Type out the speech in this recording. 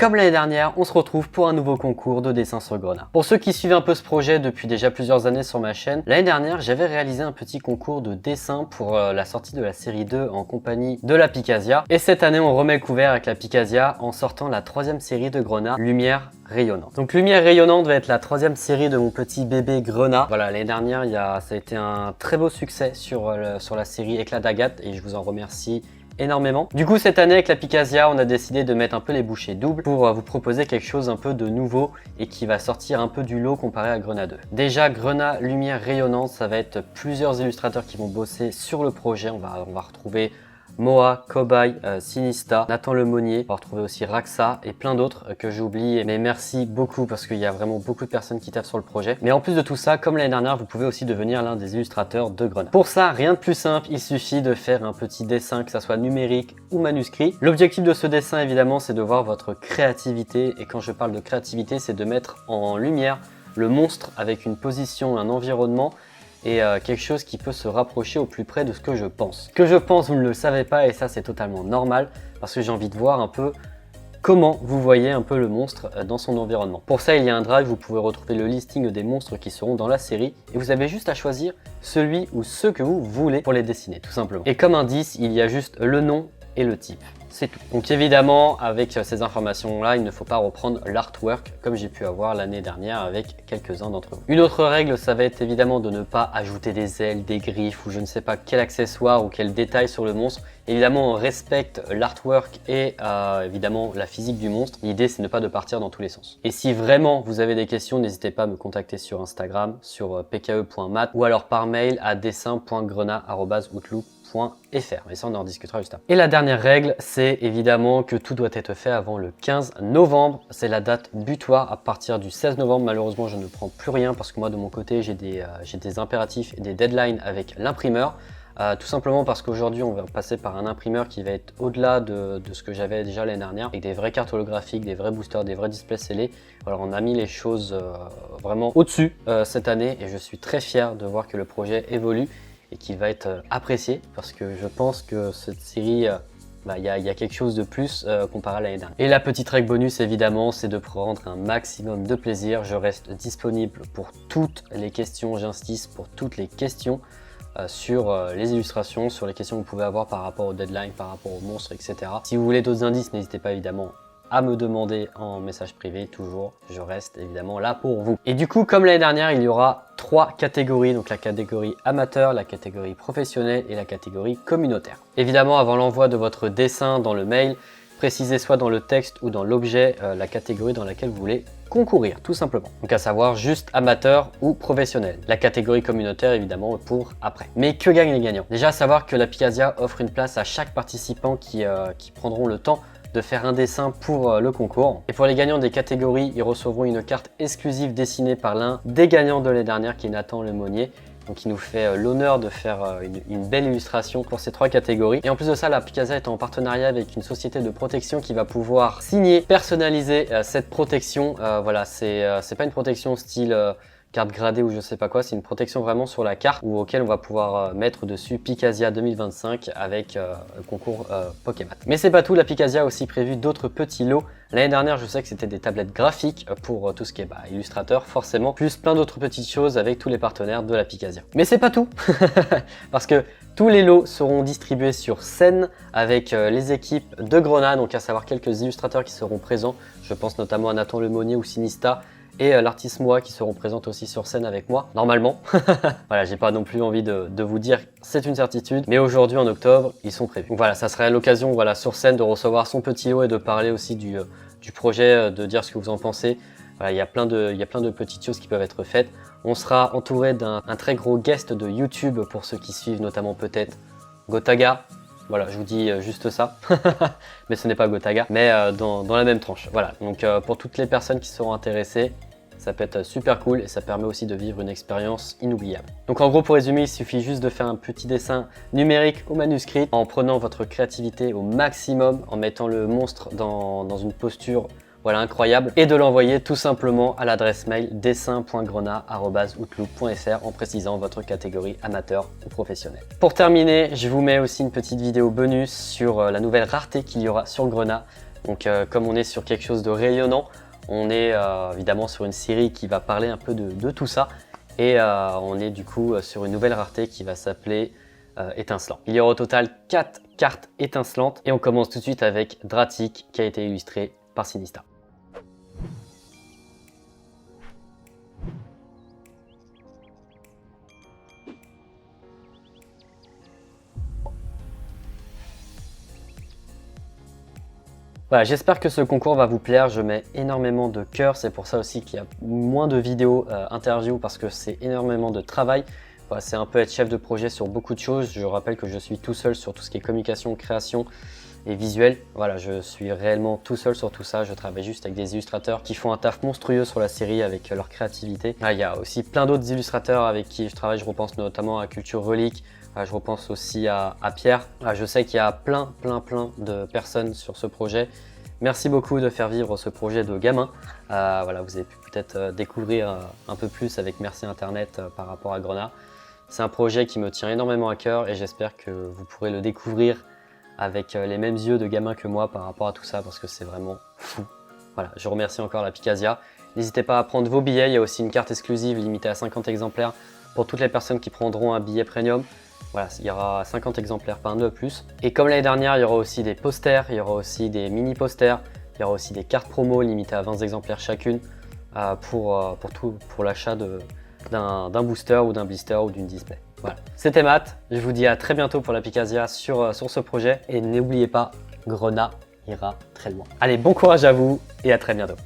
comme l'année dernière, on se retrouve pour un nouveau concours de dessin sur Grenat. Pour ceux qui suivent un peu ce projet depuis déjà plusieurs années sur ma chaîne, l'année dernière, j'avais réalisé un petit concours de dessin pour la sortie de la série 2 en compagnie de la Picassia. Et cette année, on remet le couvert avec la Picassia en sortant la 3e série de Grenat, Lumière Rayonnante. Donc Lumière Rayonnante va être la 3e série de mon petit bébé Grenat. Voilà, l'année dernière, ça a été un très beau succès sur la série Éclat d'Agathe et je vous en remercie énormément. Du coup, cette année avec la Picassia, on a décidé de mettre un peu les bouchées doubles pour vous proposer quelque chose un peu de nouveau et qui va sortir un peu du lot comparé à Grenat 2. Déjà, Grenat Lumière Rayonnante, ça va être plusieurs illustrateurs qui vont bosser sur le projet. On va retrouver Moa, Cobaye, Sinista, Nathan Lemonnier, on va retrouver aussi Raxa et plein d'autres que j'oublie. Mais merci beaucoup parce qu'il y a vraiment beaucoup de personnes qui taffent sur le projet. Mais en plus de tout ça, comme l'année dernière, vous pouvez aussi devenir l'un des illustrateurs de Grenat. Pour ça, rien de plus simple, il suffit de faire un petit dessin, que ça soit numérique ou manuscrit. L'objectif de ce dessin, évidemment, c'est de voir votre créativité. Et quand je parle de créativité, c'est de mettre en lumière le monstre avec une position, un environnement et quelque chose qui peut se rapprocher au plus près de ce que je pense. Ce que je pense, vous ne le savez pas et ça c'est totalement normal parce que j'ai envie de voir un peu comment vous voyez un peu le monstre dans son environnement. Pour ça, il y a un drive, vous pouvez retrouver le listing des monstres qui seront dans la série et vous avez juste à choisir celui ou ceux que vous voulez pour les dessiner, tout simplement. Et comme indice, il y a juste le nom et le type. C'est tout. Donc évidemment, avec ces informations-là, il ne faut pas reprendre l'artwork comme j'ai pu avoir l'année dernière avec quelques-uns d'entre vous. Une autre règle, ça va être évidemment de ne pas ajouter des ailes, des griffes ou je ne sais pas quel accessoire ou quel détail sur le monstre. Évidemment, on respecte l'artwork et évidemment la physique du monstre. L'idée, c'est de partir dans tous les sens. Et si vraiment vous avez des questions, n'hésitez pas à me contacter sur Instagram, sur pke.mat ou alors par mail à dessin.grenat@outlook.fr. Mais ça, on en discutera juste après. Et la dernière règle, c'est évidemment que tout doit être fait avant le 15 novembre. C'est la date butoir. À partir du 16 novembre, malheureusement, je ne prends plus rien parce que moi, de mon côté, j'ai des impératifs et des deadlines avec l'imprimeur. Tout simplement parce qu'aujourd'hui, on va passer par un imprimeur qui va être au-delà de ce que j'avais déjà l'année dernière, avec des vraies cartes holographiques, des vrais boosters, des vrais displays scellés. Alors, on a mis les choses vraiment au-dessus cette année et je suis très fier de voir que le projet évolue et qu'il va être apprécié parce que je pense que cette série, il y a quelque chose de plus comparé à l'année dernière. Et la petite règle bonus évidemment, c'est de prendre un maximum de plaisir. Je reste disponible pour toutes les questions, j'insiste pour toutes les questions sur les illustrations, sur les questions que vous pouvez avoir par rapport au deadline, par rapport aux monstres, etc. Si vous voulez d'autres indices, n'hésitez pas évidemment à me demander en message privé, toujours, je reste évidemment là pour vous. Et du coup, comme l'année dernière, il y aura 3 catégories, donc la catégorie amateur, la catégorie professionnelle et la catégorie communautaire. Évidemment, avant l'envoi de votre dessin dans le mail, précisez soit dans le texte ou dans l'objet la catégorie dans laquelle vous voulez concourir, tout simplement. Donc à savoir juste amateur ou professionnel. La catégorie communautaire, évidemment, pour après. Mais que gagnent les gagnants? Déjà, à savoir que la Picassia offre une place à chaque participant qui prendront le temps de faire un dessin pour le concours. Et pour les gagnants des catégories, ils recevront une carte exclusive dessinée par l'un des gagnants de l'année dernière, qui est Nathan Lemonnier. Donc il nous fait l'honneur de faire une belle illustration pour ces 3 catégories. Et en plus de ça, la Picassia est en partenariat avec une société de protection qui va pouvoir signer, personnaliser cette protection. Voilà, c'est pas une protection style carte gradée ou je sais pas quoi, c'est une protection vraiment sur la carte ou auquel on va pouvoir mettre dessus Picassia 2025 avec le concours Pokémon. Mais c'est pas tout, la Picassia a aussi prévu d'autres petits lots. L'année dernière, je sais que c'était des tablettes graphiques pour tout ce qui est illustrateur, forcément, plus plein d'autres petites choses avec tous les partenaires de la Picassia. Mais c'est pas tout, parce que tous les lots seront distribués sur scène avec les équipes de Grenat, donc à savoir quelques illustrateurs qui seront présents. Je pense notamment à Nathan Lemonnier ou Sinista, et l'artiste Moa qui seront présentes aussi sur scène avec moi, normalement. Voilà, j'ai pas non plus envie de vous dire c'est une certitude, mais aujourd'hui en octobre, ils sont prévus. Donc voilà, ça serait l'occasion sur scène de recevoir son petit lot et de parler aussi du projet, de dire ce que vous en pensez. Voilà, il y a plein de petites choses qui peuvent être faites. On sera entouré d'un très gros guest de YouTube pour ceux qui suivent, notamment peut-être Gotaga. Voilà, je vous dis juste ça, mais ce n'est pas Gotaga, mais dans la même tranche. Voilà, donc pour toutes les personnes qui seront intéressées, ça peut être super cool et ça permet aussi de vivre une expérience inoubliable. Donc en gros, pour résumer, il suffit juste de faire un petit dessin numérique ou manuscrit en prenant votre créativité au maximum, en mettant le monstre dans une posture incroyable, et de l'envoyer tout simplement à l'adresse mail dessin.grenat@outlook.fr en précisant votre catégorie amateur ou professionnel. Pour terminer, je vous mets aussi une petite vidéo bonus sur la nouvelle rareté qu'il y aura sur Grenat. Donc comme on est sur quelque chose de rayonnant, on est évidemment sur une série qui va parler un peu de tout ça. Et on est du coup sur une nouvelle rareté qui va s'appeler étincelant. Il y aura au total 4 cartes étincelantes et on commence tout de suite avec Dratic qui a été illustré par Sinista. Voilà, j'espère que ce concours va vous plaire, je mets énormément de cœur, c'est pour ça aussi qu'il y a moins de vidéos interviews parce que c'est énormément de travail. Voilà, c'est un peu être chef de projet sur beaucoup de choses, je rappelle que je suis tout seul sur tout ce qui est communication, création et visuel. Voilà, je suis réellement tout seul sur tout ça, je travaille juste avec des illustrateurs qui font un taf monstrueux sur la série avec leur créativité. Il y a aussi plein d'autres illustrateurs avec qui je travaille, je repense notamment à Culture Relique. Je repense aussi à Pierre. Je sais qu'il y a plein de personnes sur ce projet. Merci beaucoup de faire vivre ce projet de gamin. Voilà, vous avez pu peut-être découvrir un peu plus avec Merci Internet par rapport à Grenat. C'est un projet qui me tient énormément à cœur et j'espère que vous pourrez le découvrir avec les mêmes yeux de gamin que moi par rapport à tout ça parce que c'est vraiment fou. Voilà, je remercie encore la Picazia. N'hésitez pas à prendre vos billets, il y a aussi une carte exclusive limitée à 50 exemplaires pour toutes les personnes qui prendront un billet premium. Voilà, il y aura 50 exemplaires par un de plus. Et comme l'année dernière, il y aura aussi des posters, il y aura aussi des mini posters, il y aura aussi des cartes promo limitées à 20 exemplaires chacune pour l'achat d'un booster ou d'un blister ou d'une display. Voilà, c'était Matt, je vous dis à très bientôt pour la Picazia sur ce projet et n'oubliez pas, Grenat ira très loin. Allez, bon courage à vous et à très bientôt.